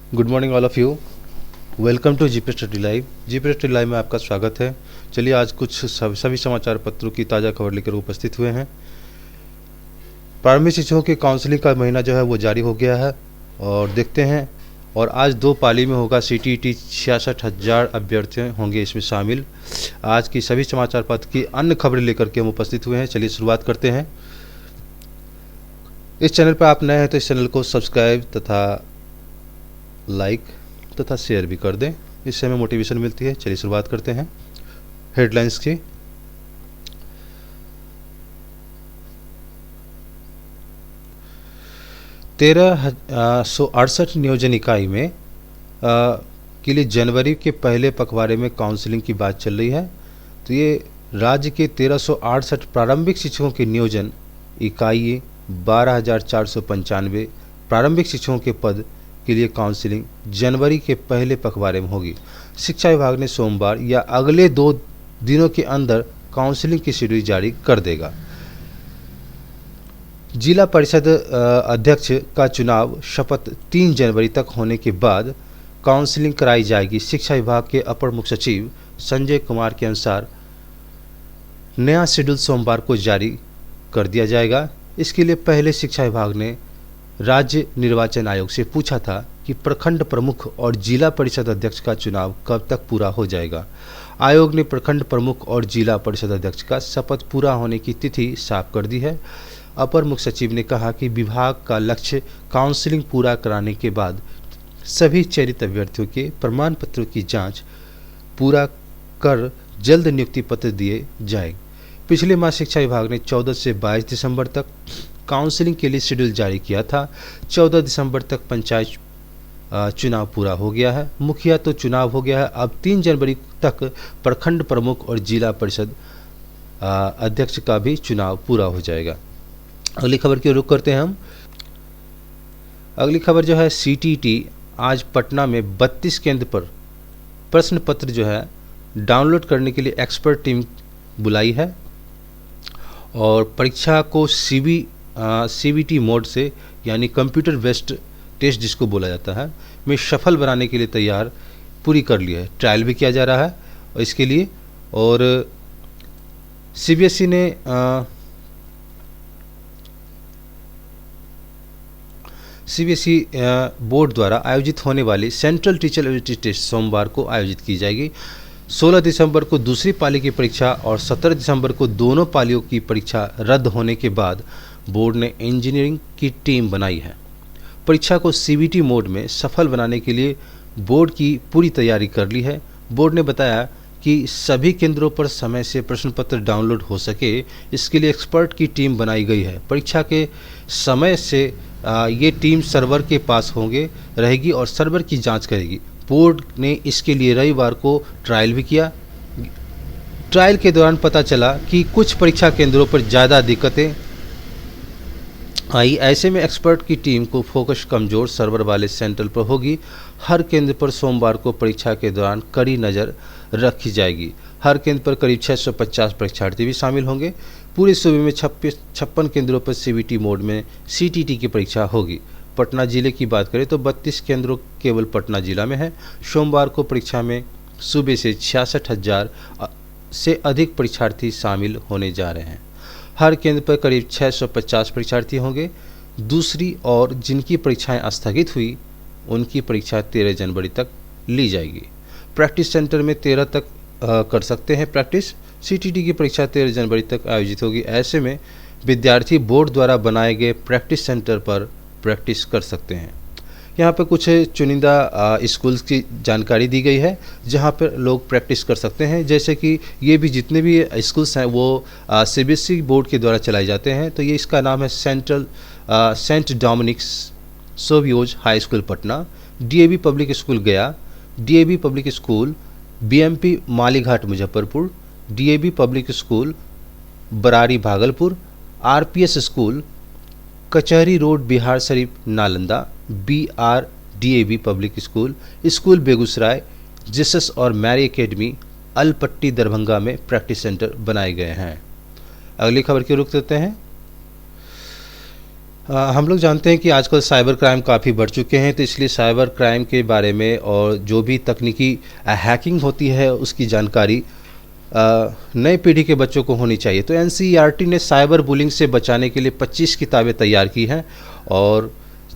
Good morning all of you. Welcome to GP study live. GP study live में आपका स्वागत है। चलिए आज कुछ सभी समाचार पत्रों की ताज़ा खबर लेकर उपस्थित हुए हैं। प्रारंभिक शिक्षकों की काउंसलिंग का महीना जो है वो जारी हो गया है और देखते हैं। और आज 2 पाली में होगा CTET। 66,000 अभ्यर्थी होंगे इसमें शामिल। आज की सभी समाचार पत्र की अन्य खबरें लेकर के हम उपस्थित हुए हैं। चलिए शुरुआत करते हैं। इस चैनल पर आप नए हैं तो इस चैनल को सब्सक्राइब तथा लाइक तथा शेयर भी कर दें, इससे हमें मोटिवेशन मिलती है। चलिए शुरुआत करते हैं हेडलाइंस की। तेरह 168 नियोजन इकाई में के लिए जनवरी के पहले पखवाड़े में काउंसलिंग की बात चल रही है। तो ये राज्य के 1368 प्रारंभिक शिक्षकों के नियोजन इकाई 12,495 प्रारंभिक शिक्षकों के पद के लिए काउंसलिंग जनवरी के पहले पखवाड़े में होगी। शिक्षा विभाग ने सोमवार या अगले 2 दिनों के अंदर काउंसलिंग की शेड्यूल जारी कर देगा। जिला परिषद अध्यक्ष का चुनाव शपथ 3 जनवरी तक होने के बाद काउंसलिंग कराई जाएगी। शिक्षा विभाग के अपर मुख्य सचिव संजय कुमार के अनुसार नया शेड्यूल सोमवार को जारी कर दिया जाएगा। इसके लिए पहले शिक्षा विभाग ने राज्य निर्वाचन आयोग से पूछा था कि प्रखंड प्रमुख और जिला परिषद अध्यक्ष का चुनाव कब तक पूरा हो जाएगा। आयोग ने प्रखंड प्रमुख और जिला परिषद अध्यक्ष का शपथ पूरा होने की तिथि साफ कर दी है। अपर मुख्य सचिव ने कहा कि विभाग का लक्ष्य काउंसलिंग पूरा कराने के बाद सभी चयनित अभ्यर्थियों के प्रमाण पत्रों की जांच पूरा कर जल्द नियुक्ति पत्र दिए जाए। पिछले माह शिक्षा विभाग ने 14 से 22 दिसंबर तक काउंसलिंग के लिए शेड्यूल जारी किया था। 14 दिसंबर तक पंचायत चुनाव पूरा हो गया है। मुखिया तो चुनाव हो गया है। अब 3 जनवरी तक प्रखंड प्रमुख और जिला परिषद अध्यक्ष का भी चुनाव पूरा हो जाएगा। अगली खबर की रुख करते हैं हम। अगली खबर जो है CTET आज पटना में 32 केंद्र पर प्रश्न पत्र जो है डाउनलोड करने के लिए एक्सपर्ट टीम बुलाई है और परीक्षा को CBT मोड से यानी कंप्यूटर बेस्ड टेस्ट जिसको बोला जाता है में सफल बनाने के लिए तैयार पूरी कर ली है। ट्रायल भी किया जा रहा है और इसके लिए। और CBSE ने CBSE बोर्ड द्वारा आयोजित होने वाली सेंट्रल टीचर एबिलिटी टेस्ट सोमवार को आयोजित की जाएगी। 16 दिसंबर को दूसरी पाली की परीक्षा और 17 दिसंबर को दोनों पालियों की परीक्षा रद्द होने के बाद बोर्ड ने इंजीनियरिंग की टीम बनाई है। परीक्षा को CBT मोड में सफल बनाने के लिए बोर्ड की पूरी तैयारी कर ली है। बोर्ड ने बताया कि सभी केंद्रों पर समय से प्रश्न पत्र डाउनलोड हो सके, इसके लिए एक्सपर्ट की टीम बनाई गई है। परीक्षा के समय से ये टीम सर्वर के पास रहेगी और सर्वर की जांच करेगी। बोर्ड ने इसके लिए रविवार को ट्रायल भी किया। ट्रायल के दौरान पता चला कि कुछ परीक्षा केंद्रों पर ज़्यादा दिक्कतें आई। ऐसे में एक्सपर्ट की टीम को फोकस कमज़ोर सर्वर वाले सेंटर पर होगी। हर केंद्र पर सोमवार को परीक्षा के दौरान कड़ी नज़र रखी जाएगी। हर केंद्र पर करीब 650 परीक्षार्थी भी शामिल होंगे। पूरे सूबे में 56 केंद्रों पर CBT मोड में CTET की परीक्षा होगी। पटना जिले की बात करें तो 32 केंद्रों केवल पटना जिला में है। सोमवार को परीक्षा में सूबे से 66,000 से अधिक परीक्षार्थी शामिल होने जा रहे हैं। हर केंद्र पर करीब 650 परीक्षार्थी होंगे। दूसरी और जिनकी परीक्षाएं स्थगित हुई उनकी परीक्षा 13 जनवरी तक ली जाएगी। प्रैक्टिस सेंटर में 13 तक कर सकते हैं प्रैक्टिस। CTET की परीक्षा 13 जनवरी तक आयोजित होगी। ऐसे में विद्यार्थी बोर्ड द्वारा बनाए गए प्रैक्टिस सेंटर पर प्रैक्टिस कर सकते हैं। यहाँ पर कुछ चुनिंदा स्कूल्स की जानकारी दी गई है जहाँ पर लोग प्रैक्टिस कर सकते हैं। जैसे कि ये भी जितने भी स्कूल्स हैं वो CBSE बोर्ड के द्वारा चलाए जाते हैं। तो ये इसका नाम है Saint Dominic's Savio's high school Patna, DAV public school Gaya, DAV public school BMP Malighat Muzaffarpur, DAV public school Barari Bhagalpur, RPS school Kachahri road Bihar Sharif Nalanda, BRDAV public school Begusarai, Jesus और मैरी एकेडमी अलपट्टी दरभंगा में प्रैक्टिस सेंटर बनाए गए हैं। अगली खबर की रुख देते हैं। हम लोग जानते हैं कि आजकल साइबर क्राइम काफ़ी बढ़ चुके हैं, तो इसलिए साइबर क्राइम के बारे में और जो भी तकनीकी हैकिंग होती है उसकी जानकारी नई पीढ़ी के बच्चों को होनी चाहिए। तो एनसीईआरटी ने साइबर बुलिंग से बचाने के लिए 25 किताबें तैयार की हैं और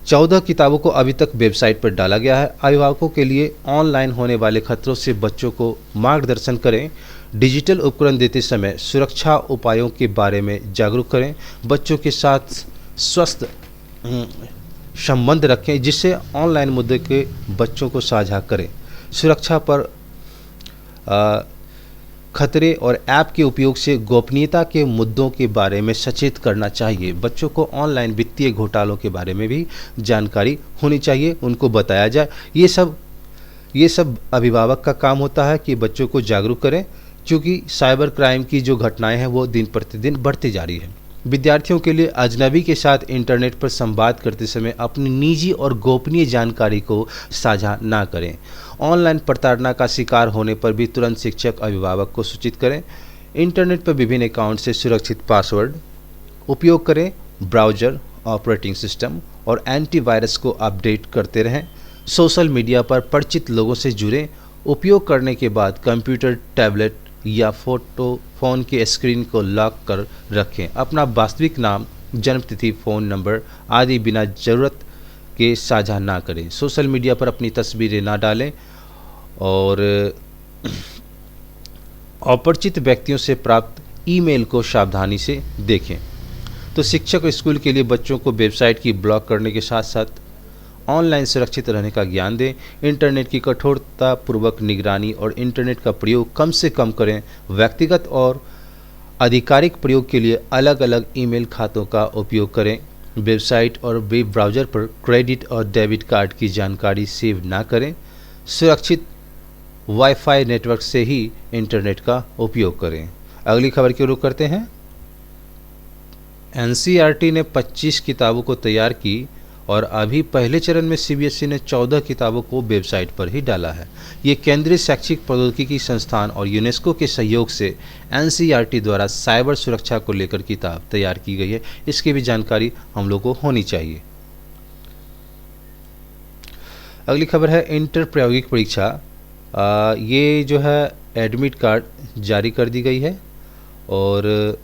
14 किताबों को अभी तक वेबसाइट पर डाला गया है। अभिभावकों के लिए ऑनलाइन होने वाले खतरों से बच्चों को मार्गदर्शन करें, डिजिटल उपकरण देते समय सुरक्षा उपायों के बारे में जागरूक करें, बच्चों के साथ स्वस्थ संबंध रखें, जिससे ऑनलाइन मुद्दे के बच्चों को साझा करें, सुरक्षा पर खतरे और ऐप के उपयोग से गोपनीयता के मुद्दों के बारे में सचेत करना चाहिए। बच्चों को ऑनलाइन वित्तीय घोटालों के बारे में भी जानकारी होनी चाहिए, उनको बताया जाए। ये सब अभिभावक का काम होता है कि बच्चों को जागरूक करें, क्योंकि साइबर क्राइम की जो घटनाएं हैं वो दिन प्रतिदिन बढ़ती जा रही है। विद्यार्थियों के लिए अजनबी के साथ इंटरनेट पर संवाद करते समय अपनी निजी और गोपनीय जानकारी को साझा ना करें। ऑनलाइन प्रताड़ना का शिकार होने पर भी तुरंत शिक्षक अभिभावक को सूचित करें। इंटरनेट पर विभिन्न अकाउंट से सुरक्षित पासवर्ड उपयोग करें, ब्राउज़र, ऑपरेटिंग सिस्टम और एंटीवायरस को अपडेट करते रहें। सोशल मीडिया पर परिचित लोगों से जुड़ें। उपयोग करने के बाद कंप्यूटर, टैबलेट या फ़ोन के स्क्रीन को लॉक कर रखें। अपना वास्तविक नाम, जन्मतिथि, फ़ोन नंबर आदि बिना ज़रूरत के साझा ना करें। सोशल मीडिया पर अपनी तस्वीरें ना डालें और अपरिचित व्यक्तियों से प्राप्त ईमेल को सावधानी से देखें। तो शिक्षक स्कूल के लिए बच्चों को वेबसाइट की ब्लॉक करने के साथ साथ ऑनलाइन सुरक्षित रहने का ज्ञान दें। इंटरनेट की कठोरतापूर्वक निगरानी और इंटरनेट का प्रयोग कम से कम करें। व्यक्तिगत और आधिकारिक प्रयोग के लिए अलग अलग ईमेल खातों का उपयोग करें। वेबसाइट और वेब ब्राउज़र पर क्रेडिट और डेबिट कार्ड की जानकारी सेव ना करें। सुरक्षित वाईफाई नेटवर्क से ही इंटरनेट का उपयोग करें। अगली खबर की रुख करते हैं। एनसीईआरटी ने 25 किताबों को तैयार की और अभी पहले चरण में सीबीएसई ने 14 किताबों को वेबसाइट पर ही डाला है। ये केंद्रीय शैक्षिक प्रौद्योगिकी संस्थान और यूनेस्को के सहयोग से एनसीईआरटी द्वारा साइबर सुरक्षा को लेकर किताब तैयार की गई है। इसकी भी जानकारी हम लोग को होनी चाहिए। अगली खबर है इंटर प्रायोगिक परीक्षा। ये जो है एडमिट कार्ड जारी कर दी गई है और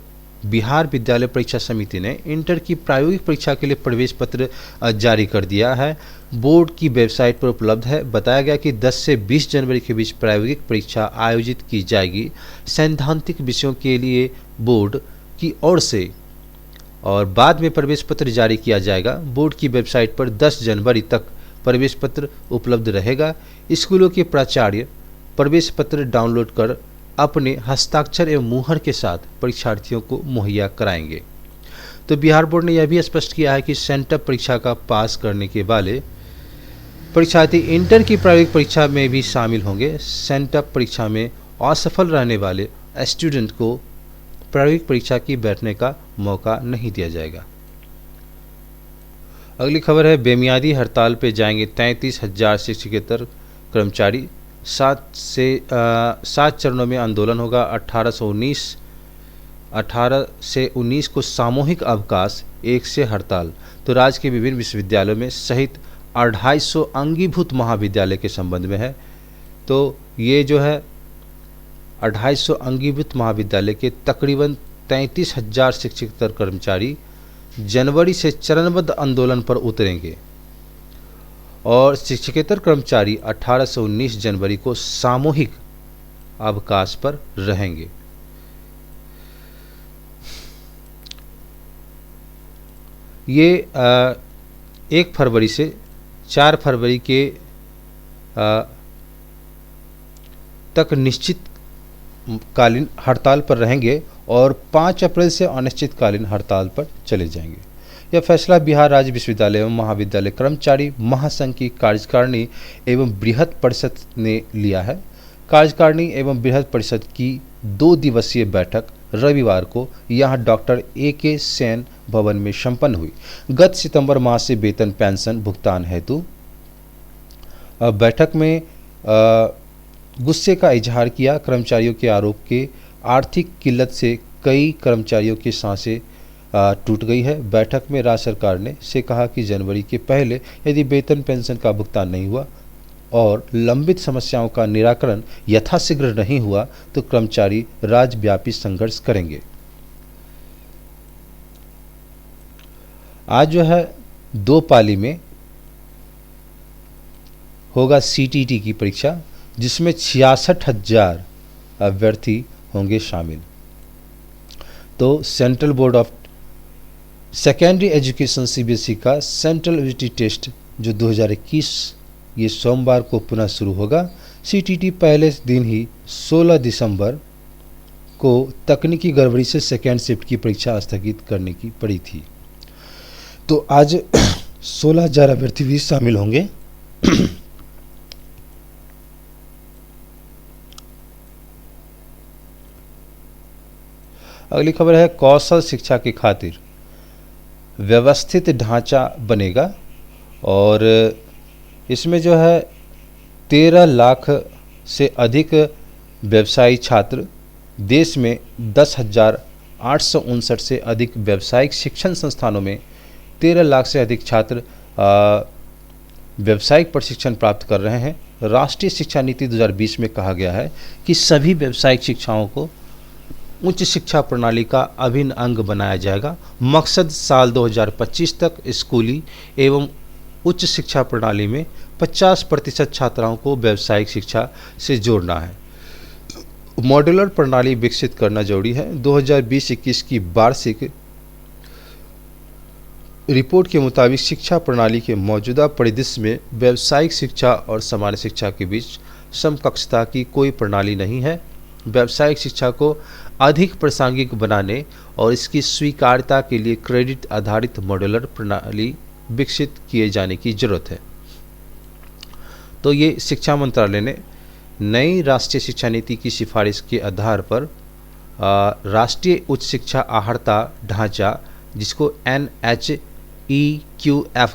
बिहार विद्यालय परीक्षा समिति ने इंटर की प्रायोगिक परीक्षा के लिए प्रवेश पत्र जारी कर दिया है। बोर्ड की वेबसाइट पर उपलब्ध है। बताया गया कि 10 से 20 जनवरी के बीच प्रायोगिक परीक्षा आयोजित की जाएगी। सैद्धांतिक विषयों के लिए बोर्ड की ओर से और बाद में प्रवेश पत्र जारी किया जाएगा। बोर्ड की वेबसाइट पर 10 जनवरी तक प्रवेश पत्र उपलब्ध रहेगा। स्कूलों के प्राचार्य प्रवेश पत्र डाउनलोड कर अपने हस्ताक्षर एवं मुहर के साथ परीक्षार्थियों को मुहैया कराएंगे। तो बिहार बोर्ड ने यह भी स्पष्ट किया है कि सेंटअप परीक्षा का पास करने के वाले परीक्षार्थी इंटर की प्रायोगिक परीक्षा में भी शामिल होंगे। सेंटअप परीक्षा में असफल रहने वाले स्टूडेंट को प्रायोगिक परीक्षा की बैठने का मौका नहीं दिया जाएगा। अगली खबर है बेमियादी हड़ताल पे जाएंगे 33,000 शिक्षकेतर कर्मचारी। 7 चरणों में आंदोलन होगा। 18 से 19 को सामूहिक अवकाश, 1 से हड़ताल। तो राज्य के विभिन्न विश्वविद्यालयों में सहित 250 अंगीभूत महाविद्यालय के संबंध में है। तो ये जो है 250 अंगीभूत महाविद्यालय के तकरीबन 33,000 शिक्षकेतर कर्मचारी जनवरी से चरणबद्ध आंदोलन पर उतरेंगे और शिक्षकेतर कर्मचारी 18 से 19 जनवरी को सामूहिक अवकाश पर रहेंगे। ये 1 फरवरी से 4 फरवरी के तक निश्चित कालीन हड़ताल पर रहेंगे और 5 अप्रैल से अनिश्चितकालीन हड़ताल पर चले जाएंगे। यह फैसला बिहार राज्य विश्वविद्यालय एवं महाविद्यालय कर्मचारी महासंघ की कार्यकारिणी एवं बृहद परिषद ने लिया है। कार्यकारिणी एवं बृहद परिषद की 2 दिवसीय बैठक रविवार को यहां डॉक्टर AK सेन भवन में संपन्न हुई। गत सितंबर माह से वेतन पेंशन भुगतान हेतु बैठक में गुस्से का इजहार किया। कर्मचारियों के आरोप के आर्थिक किल्लत से कई कर्मचारियों की सांसें टूट गई है। बैठक में राज्य सरकार ने से कहा कि जनवरी के पहले यदि वेतन पेंशन का भुगतान नहीं हुआ और लंबित समस्याओं का निराकरण यथाशीघ्र नहीं हुआ तो कर्मचारी राज्यव्यापी संघर्ष करेंगे। आज जो है 2 पाली में होगा सीटीटी की परीक्षा, जिसमें 66,000 अभ्यर्थी होंगे शामिल। तो central board of secondary education CBSE का सेंट्रल एबिलिटी टेस्ट जो 2021 ये सोमवार को पुनः शुरू होगा। सीटीटी पहले दिन ही 16 दिसंबर को तकनीकी गड़बड़ी से सेकेंड शिफ्ट की परीक्षा स्थगित करने की पड़ी थी। तो आज 16,000 अभ्यर्थी भी शामिल होंगे। अगली खबर है कौशल शिक्षा की खातिर व्यवस्थित ढांचा बनेगा और इसमें जो है 13 लाख से अधिक व्यवसायी छात्र, देश में 10,859 से अधिक व्यावसायिक शिक्षण संस्थानों में 13 लाख से अधिक छात्र व्यावसायिक प्रशिक्षण प्राप्त कर रहे हैं। राष्ट्रीय शिक्षा नीति 2020 में कहा गया है कि सभी व्यावसायिक शिक्षाओं को उच्च शिक्षा प्रणाली का अभिन्न अंग बनाया जाएगा। मकसद साल 2025 तक स्कूली एवं उच्च शिक्षा प्रणाली में 50% छात्राओं को व्यावसायिक शिक्षा से जोड़ना है। मॉड्यूलर प्रणाली विकसित करना जरूरी है। 2020-21 की वार्षिक रिपोर्ट के मुताबिक शिक्षा प्रणाली के मौजूदा परिदृश्य में व्यावसायिक शिक्षा और सामान्य शिक्षा के बीच समकक्षता की कोई प्रणाली नहीं है। व्यावसायिक शिक्षा को अधिक प्रासंगिक बनाने और इसकी स्वीकार्यता के लिए क्रेडिट आधारित मॉड्यूलर प्रणाली विकसित किए जाने की जरूरत है। तो ये शिक्षा मंत्रालय ने नई राष्ट्रीय शिक्षा नीति की सिफारिश के आधार पर राष्ट्रीय उच्च शिक्षा आहर्ता ढांचा, जिसको NHEQF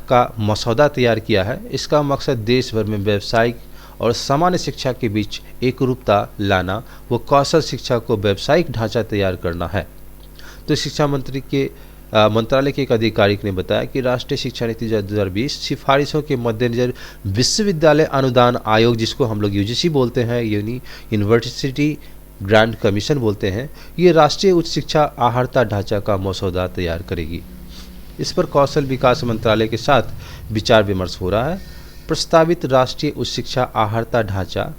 का मसौदा तैयार किया है। इसका मकसद देश भर में व्यावसायिक और सामान्य शिक्षा के बीच एकरूपता लाना व कौशल शिक्षा को व्यावसायिक ढांचा तैयार करना है। तो शिक्षा मंत्रालय के एक आधिकारिक ने बताया कि राष्ट्रीय शिक्षा नीति 2020 सिफारिशों के मद्देनजर विश्वविद्यालय अनुदान आयोग, जिसको हम लोग यूजीसी बोलते हैं, यूनिवर्सिटी ग्रांट कमीशन बोलते हैं, ये राष्ट्रीय उच्च शिक्षा आहर्ता ढांचा का मसौदा तैयार करेगी। इस पर कौशल विकास मंत्रालय के साथ विचार विमर्श हो रहा है। प्रस्तावित राष्ट्रीय उच्च शिक्षा आहर्ता ढांचा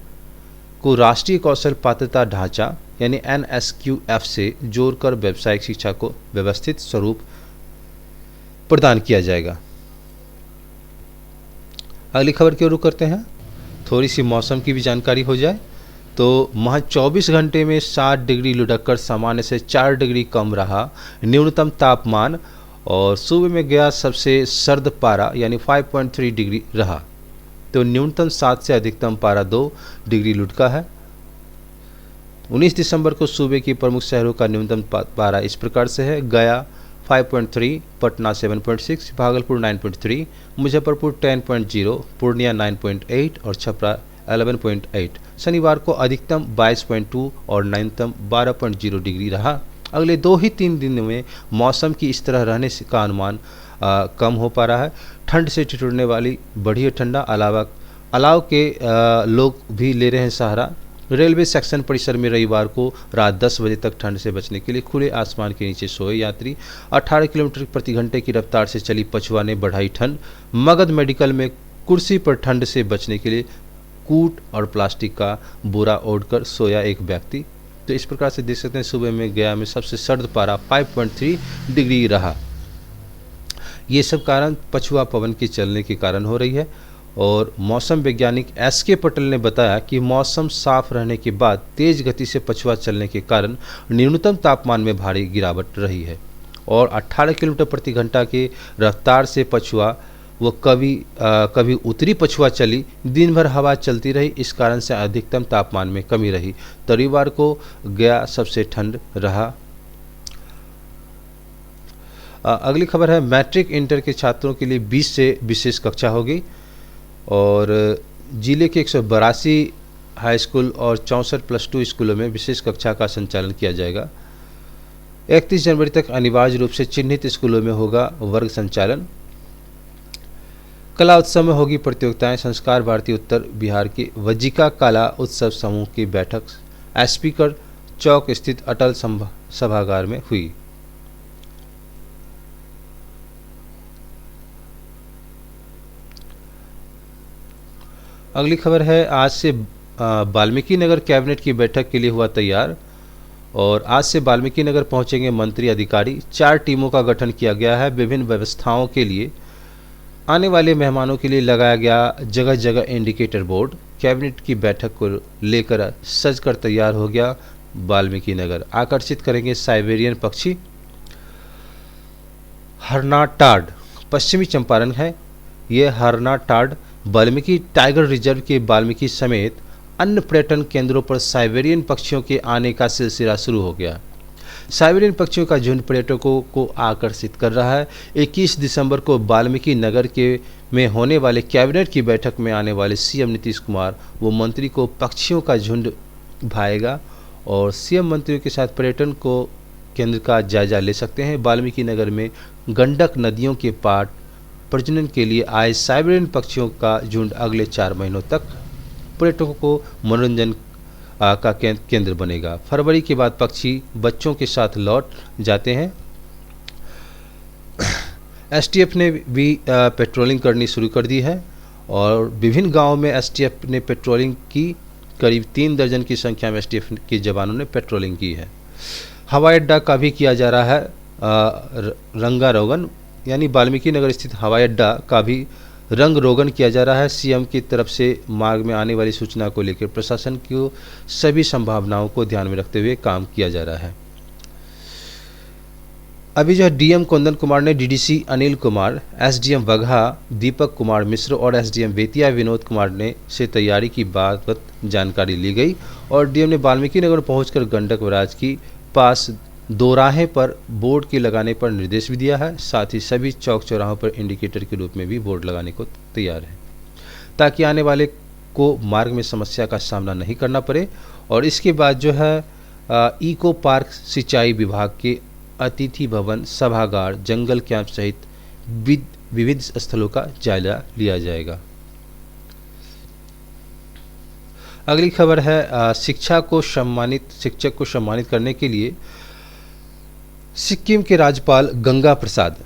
को राष्ट्रीय कौशल पात्रता ढांचा यानी NSQF से जोड़कर व्यावसायिक शिक्षा को व्यवस्थित स्वरूप प्रदान किया जाएगा। अगली खबर की ओर रुख करते हैं। थोड़ी सी मौसम की भी जानकारी हो जाए तो महज 24 घंटे में 7 डिग्री लुढ़ककर सामान्य से 4 डिग्री कम रहा न्यूनतम तापमान और सुबह में गया सबसे सर्द पारा यानी 5.3 डिग्री रहा। तो न्यूनतम 7 से अधिकतम पारा 2 डिग्री लुढ़का है। 19 दिसंबर को सूबे के प्रमुख शहरों का न्यूनतम पारा इस प्रकार से है। गया 5.3, पटना 7.6, भागलपुर 9.3, मुजफ्फरपुर 10.0, पूर्णिया 9.8 और छपरा 11.8। शनिवार को अधिकतम 22.2 और न्यूनतम 12.0 डिग्री रहा। अगले 2 ही 3 दिनों में मौसम की इस तरह रहने का अनुमान कम हो पा रहा है। ठंड से ठिठुरने वाली बढ़िया ठंडा अलाव के लोग भी ले रहे हैं सहारा। रेलवे सेक्शन परिसर में रविवार को रात 10 बजे तक ठंड से बचने के लिए खुले आसमान के नीचे सोए यात्री। 18 किलोमीटर प्रति घंटे की रफ्तार से चली पछुआ ने बढ़ाई ठंड। मगध मेडिकल में कुर्सी पर ठंड से बचने के लिए कूट और प्लास्टिक का बोरा ओढ़कर सोया एक व्यक्ति। तो इस प्रकार से देख सकते हैं सुबह में गया में सबसे सर्द पारा 5.3 डिग्री रहा। ये सब कारण पछुआ पवन के चलने के कारण हो रही है। और मौसम वैज्ञानिक SK पटेल ने बताया कि मौसम साफ रहने के बाद तेज गति से पछुआ चलने के कारण न्यूनतम तापमान में भारी गिरावट रही है और 18 किलोमीटर प्रति घंटा के रफ्तार से पछुआ वो कभी उत्तरी पछुआ चली। दिन भर हवा चलती रही, इस कारण से अधिकतम तापमान में कमी रही। रविवार को गया सबसे ठंड रहा। अगली खबर है मैट्रिक इंटर के छात्रों के लिए 20 से विशेष कक्षा होगी और जिले के 182 हाई स्कूल और 64 +2 स्कूलों में विशेष कक्षा का संचालन किया जाएगा। 31 जनवरी तक अनिवार्य रूप से चिन्हित स्कूलों में होगा वर्ग संचालन। कला उत्सव में होगी प्रतियोगिताएं। संस्कार भारती उत्तर बिहार की वज्जिका कला उत्सव समूह की बैठक स्पीकर चौक स्थित अटल सभागार में हुई। अगली खबर है, आज से वाल्मीकि नगर कैबिनेट की बैठक के लिए हुआ तैयार और आज से वाल्मीकि नगर पहुंचेंगे मंत्री अधिकारी। 4 टीमों का गठन किया गया है। विभिन्न व्यवस्थाओं के लिए आने वाले मेहमानों के लिए लगाया गया जगह जगह इंडिकेटर बोर्ड। कैबिनेट की बैठक को लेकर सजकर तैयार हो गया वाल्मीकि नगर। आकर्षित करेंगे साइबेरियन पक्षी। हरना टार्ड पश्चिमी चंपारण है। यह हरना टार्ड वाल्मीकि टाइगर रिजर्व के वाल्मीकि समेत अन्य पर्यटन केंद्रों पर साइबेरियन पक्षियों के आने का सिलसिला शुरू हो गया। साइबेरियन पक्षियों का झुंड पर्यटकों को आकर्षित कर रहा है। 21 दिसंबर को वाल्मीकि नगर में होने वाले कैबिनेट की बैठक में आने वाले सीएम नीतीश कुमार व मंत्री को पक्षियों का झुंड भाएगा और सीएम मंत्रियों के साथ पर्यटन को केंद्र का जायजा ले सकते हैं। वाल्मीकि नगर में गंडक नदियों के पार प्रजनन के लिए आए साइबेरियन पक्षियों का झुंड अगले 4 महीनों तक पर्यटकों को मनोरंजन का केंद्र बनेगा। फरवरी के बाद पक्षी बच्चों के साथ लौट जाते हैं। एसटीएफ ने भी पेट्रोलिंग करनी शुरू कर दी है और विभिन्न गांवों में एसटीएफ ने पेट्रोलिंग की। करीब 3 दर्जन की संख्या में एसटीएफ के जवानों ने पेट्रोलिंग की है। हवाई अड्डा का भी किया जा रहा है रंगारोगन, यानी वाल्मीकि नगर स्थित हवाई अड्डा का भी रंग रोगन किया जा रहा है। सीएम की तरफ से मार्ग में आने वाली सूचना को लेकर प्रशासन की सभी संभावनाओं को ध्यान में रखते हुए काम किया जा रहा है। अभी जो डीएम कुंदन कुमार ने डीडीसी अनिल कुमार, एसडीएम वगहा दीपक कुमार मिश्र और एसडीएम बेतिया विनोद कुमार ने से तैयारी की बात जानकारी ली गई और डीएम ने वाल्मीकि नगर पहुंचकर गंडक बराज की पास दोराहे पर बोर्ड के लगाने पर निर्देश भी दिया है। साथ ही सभी चौक चौराहों पर इंडिकेटर के रूप में भी बोर्ड लगाने को तैयार है ताकि आने वाले को मार्ग में समस्या का सामना नहीं करना पड़े। और इसके बाद जो है इको पार्क, सिंचाई विभाग के अतिथि भवन, सभागार, जंगल कैंप सहित विविध स्थलों का जायजा लिया जाएगा। अगली खबर है, शिक्षक को सम्मानित करने के लिए सिक्किम के राज्यपाल गंगा प्रसाद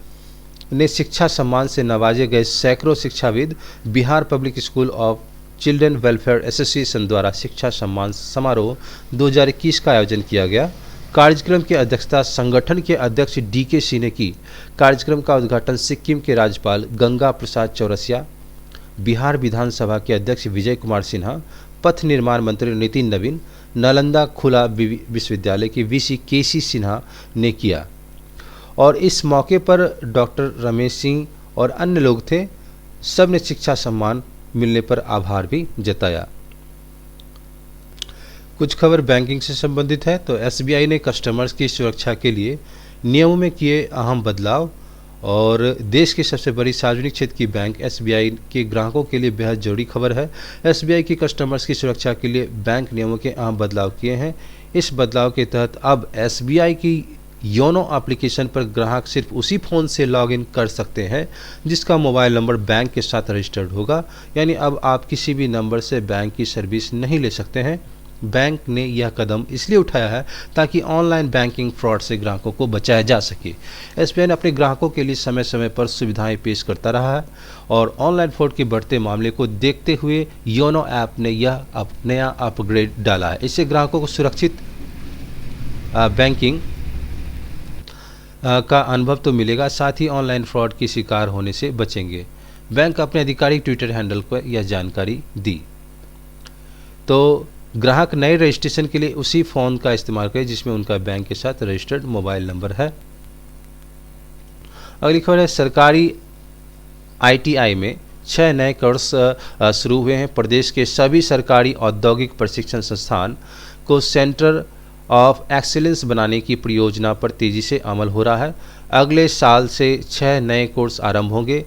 ने शिक्षा सम्मान से नवाजे गए सैकड़ों शिक्षाविद। Bihar public school of children welfare association द्वारा शिक्षा सम्मान समारोह 2021 का आयोजन किया गया। कार्यक्रम की अध्यक्षता संगठन के अध्यक्ष डीके सिंह ने की। कार्यक्रम का उद्घाटन सिक्किम के राज्यपाल गंगा प्रसाद चौरसिया, बिहार विधानसभा के अध्यक्ष विजय कुमार सिन्हा, पथ निर्माण मंत्री नितिन नवीन, नालंदा खुला विश्वविद्यालय के वीसी केसी सिन्हा ने किया और इस मौके पर डॉक्टर रमेश सिंह और अन्य लोग थे। सब ने शिक्षा सम्मान मिलने पर आभार भी जताया। कुछ खबर बैंकिंग से संबंधित है तो एसबीआई ने कस्टमर्स की सुरक्षा के लिए नियमों में किए अहम बदलाव और देश की सबसे बड़ी सार्वजनिक क्षेत्र की बैंक एसबीआई के ग्राहकों के लिए बेहद जरूरी खबर है। एसबीआई की कस्टमर्स की सुरक्षा के लिए बैंक नियमों के अहम बदलाव किए हैं। इस बदलाव के तहत अब एसबीआई की योनो एप्लीकेशन पर ग्राहक सिर्फ उसी फ़ोन से लॉगिन कर सकते हैं जिसका मोबाइल नंबर बैंक के साथ रजिस्टर्ड होगा। यानी अब आप किसी भी नंबर से बैंक की सर्विस नहीं ले सकते हैं। बैंक ने यह कदम इसलिए उठाया है ताकि ऑनलाइन बैंकिंग फ्रॉड से ग्राहकों को बचाया जा सके। एसबीआई ने अपने ग्राहकों के लिए समय समय पर सुविधाएं पेश करता रहा है और ऑनलाइन फ्रॉड के बढ़ते मामले को देखते हुए योनो ऐप ने यह नया अपग्रेड डाला है। इससे ग्राहकों को सुरक्षित बैंकिंग का अनुभव तो मिलेगा, साथ ही ऑनलाइन फ्रॉड की शिकार होने से बचेंगे। बैंक अपने आधिकारिक ट्विटर हैंडल पर यह जानकारी दी। तो ग्राहक नए रजिस्ट्रेशन के लिए उसी फ़ोन का इस्तेमाल करें जिसमें उनका बैंक के साथ रजिस्टर्ड मोबाइल नंबर है। अगली खबर है, सरकारी आईटीआई में 6 नए कोर्स शुरू हुए हैं। प्रदेश के सभी सरकारी औद्योगिक प्रशिक्षण संस्थान को सेंटर ऑफ एक्सीलेंस बनाने की परियोजना पर तेजी से अमल हो रहा है। अगले साल से 6 नए कोर्स आरंभ होंगे।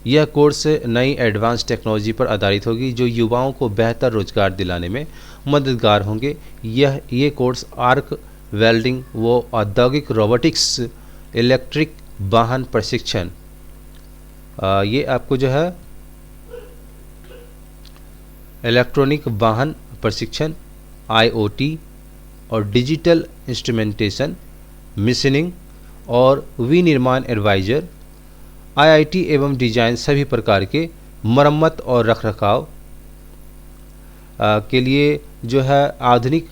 यह कोर्स नई एडवांस टेक्नोलॉजी पर आधारित होगी जो युवाओं को बेहतर रोजगार दिलाने में मददगार होंगे। ये कोर्स आर्क वेल्डिंग व औद्योगिक रोबोटिक्स, इलेक्ट्रिक वाहन प्रशिक्षण, ये आपको जो है इलेक्ट्रॉनिक वाहन प्रशिक्षण, IoT और डिजिटल इंस्ट्रूमेंटेशन, मशीनिंग और विनिर्माण एडवाइजर, IIT एवं डिजाइन सभी प्रकार के मरम्मत और रखरखाव के लिए जो है आधुनिक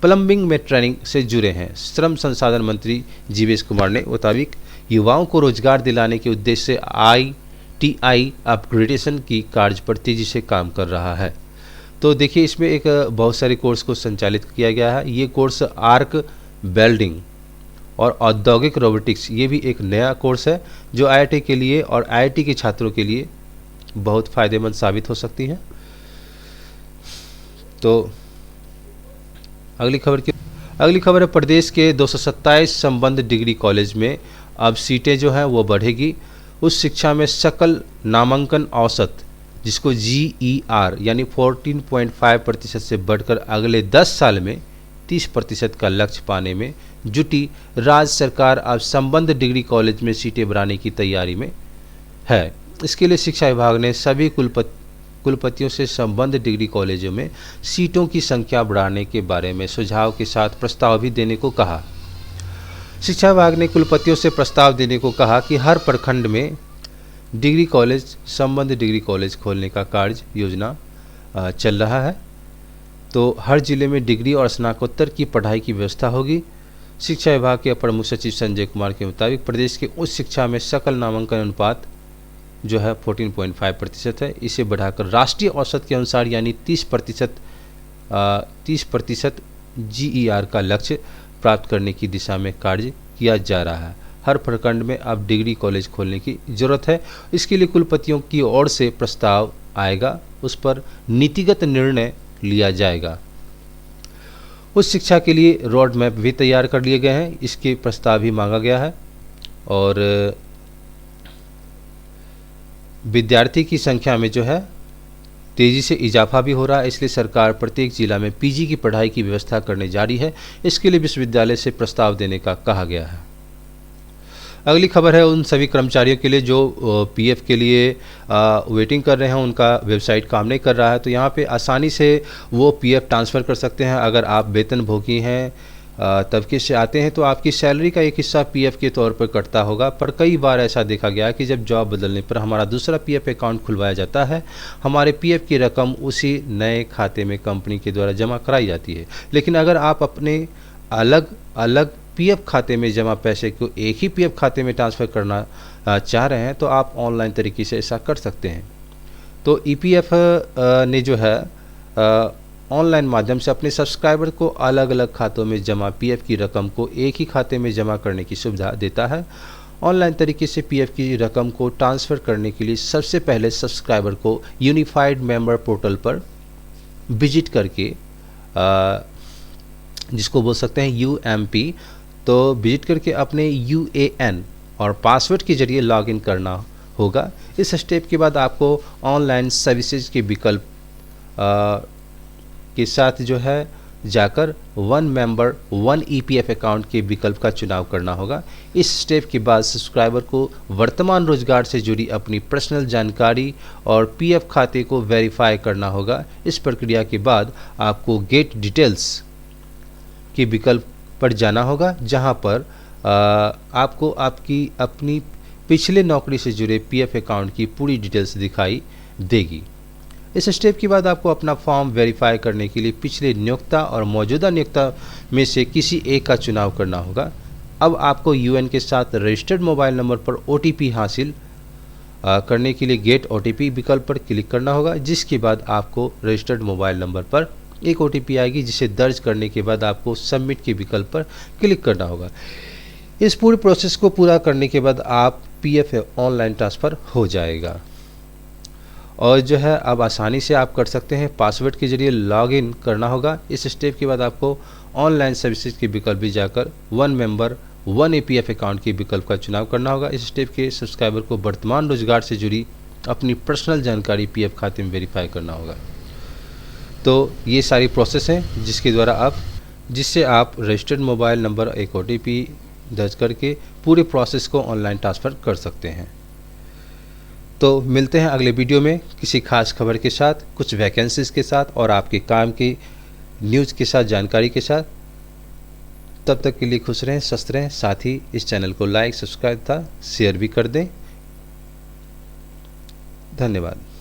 प्लम्बिंग में ट्रेनिंग से जुड़े हैं। श्रम संसाधन मंत्री जीवेश कुमार ने मुताबिक युवाओं को रोजगार दिलाने के उद्देश्य से ITI अपग्रेडेशन की कार्य पर तेजी से काम कर रहा है। तो देखिए इसमें एक बहुत सारे कोर्स को संचालित किया गया है। ये कोर्स आर्क वेल्डिंग और औद्योगिक रोबोटिक्स, ये भी एक नया कोर्स है जो IIT के लिए और IIT के छात्रों के लिए बहुत फ़ायदेमंद साबित हो सकती है। तो अगली खबर है प्रदेश के 227 संबद्ध डिग्री कॉलेज में अब सीटें जो हैं वो बढ़ेगी। उस शिक्षा में सकल नामांकन औसत, जिसको GER यानी 14.5% से बढ़कर अगले 10 साल में 30% का लक्ष्य पाने में जुटी राज्य सरकार अब संबद्ध डिग्री कॉलेज में सीटें बढ़ाने की तैयारी में है। इसके लिए शिक्षा विभाग ने सभी कुलपतियों से संबद्ध डिग्री कॉलेजों में सीटों की संख्या बढ़ाने के बारे में सुझाव के साथ प्रस्ताव भी देने को कहा। शिक्षा विभाग ने कुलपतियों से प्रस्ताव देने को कहा कि हर प्रखंड में डिग्री कॉलेज, संबद्ध डिग्री कॉलेज खोलने का कार्य योजना चल रहा है। तो हर जिले में डिग्री और स्नातकोत्तर की पढ़ाई की व्यवस्था होगी। शिक्षा विभाग के अपर मुख्य सचिव संजय कुमार के मुताबिक प्रदेश के उच्च शिक्षा में सकल नामांकन अनुपात जो है 14.5% है। इसे बढ़ाकर राष्ट्रीय औसत के अनुसार यानी 30% GER का लक्ष्य प्राप्त करने की दिशा में कार्य किया जा रहा है। हर प्रखंड में अब डिग्री कॉलेज खोलने की जरूरत है। इसके लिए कुलपतियों की ओर से प्रस्ताव आएगा, उस पर नीतिगत निर्णय लिया जाएगा। उस शिक्षा के लिए रोड मैप भी तैयार कर लिए गए हैं, इसके प्रस्ताव भी मांगा गया है। और विद्यार्थी की संख्या में जो है तेज़ी से इजाफा भी हो रहा है, इसलिए सरकार प्रत्येक जिला में PG की पढ़ाई की व्यवस्था करने जा रही है। इसके लिए विश्वविद्यालय से प्रस्ताव देने का कहा गया है। अगली खबर है उन सभी कर्मचारियों के लिए जो PF के लिए वेटिंग कर रहे हैं, उनका वेबसाइट काम नहीं कर रहा है। तो यहाँ पे आसानी से वो PF ट्रांसफ़र कर सकते हैं। अगर आप वेतनभोगी हैं, तबके से आते हैं, तो आपकी सैलरी का एक हिस्सा PF के तौर पर कटता होगा। पर कई बार ऐसा देखा गया कि जब जॉब बदलने पर हमारा दूसरा PF अकाउंट खुलवाया जाता है, हमारे PF की रकम उसी नए खाते में कंपनी के द्वारा जमा कराई जाती है। लेकिन अगर आप अपने अलग अलग PF खाते में जमा पैसे को एक ही PF खाते में ट्रांसफ़र करना चाह रहे हैं, तो आप ऑनलाइन तरीके से ऐसा कर सकते हैं। तो EPF ने जो है ऑनलाइन माध्यम से अपने सब्सक्राइबर को अलग अलग खातों में जमा PF की रकम को एक ही खाते में जमा करने की सुविधा देता है। ऑनलाइन तरीके से PF की रकम को ट्रांसफ़र करने के लिए सबसे पहले सब्सक्राइबर को यूनिफाइड मेंबर पोर्टल पर विजिट करके, जिसको बोल सकते हैं UMP, तो विजिट करके अपने UAN और पासवर्ड के जरिए लॉगिन करना होगा। इस स्टेप के बाद आपको ऑनलाइन सर्विसेज के विकल्प के साथ जो है जाकर 1 मेंबर 1 EPF अकाउंट के विकल्प का चुनाव करना होगा। इस स्टेप के बाद सब्सक्राइबर को वर्तमान रोजगार से जुड़ी अपनी पर्सनल जानकारी और PF खाते को वेरीफाई करना होगा। इस प्रक्रिया के बाद आपको गेट डिटेल्स के विकल्प पर जाना होगा, जहां पर आपको आपकी अपनी पिछले नौकरी से जुड़े PF अकाउंट की पूरी डिटेल्स दिखाई देगी। इस स्टेप के बाद आपको अपना फॉर्म वेरीफाई करने के लिए पिछले नियोक्ता और मौजूदा नियोक्ता में से किसी एक का चुनाव करना होगा। अब आपको UN के साथ रजिस्टर्ड मोबाइल नंबर पर OTP हासिल करने के लिए गेट OTP विकल्प पर क्लिक करना होगा, जिसके बाद आपको रजिस्टर्ड मोबाइल नंबर पर एक OTP आएगी, जिसे दर्ज करने के बाद आपको सबमिट के विकल्प पर क्लिक करना होगा। इस पूरे प्रोसेस को पूरा करने के बाद आप PF ऑनलाइन ट्रांसफ़र हो जाएगा और जो है अब आसानी से आप कर सकते हैं। पासवर्ड के जरिए लॉगिन करना होगा। इस स्टेप के बाद आपको ऑनलाइन सर्विसेज के विकल्प भी जाकर 1 मेंबर 1 EPF अकाउंट के विकल्प का चुनाव करना होगा। इस स्टेप के सब्सक्राइबर को वर्तमान रोजगार से जुड़ी अपनी पर्सनल जानकारी PF खाते में वेरीफाई करना होगा। तो ये सारी प्रोसेस हैं जिससे आप रजिस्टर्ड मोबाइल नंबर एक OTP दर्ज करके पूरे प्रोसेस को ऑनलाइन ट्रांसफ़र कर सकते हैं। तो मिलते हैं अगले वीडियो में किसी खास खबर के साथ, कुछ वैकेंसीज़ के साथ और आपके काम की न्यूज़ के साथ, जानकारी के साथ। तब तक के लिए खुश रहें, स्वस्थ रहें। साथ ही इस चैनल को लाइक, सब्सक्राइब तथा शेयर भी कर दें। धन्यवाद।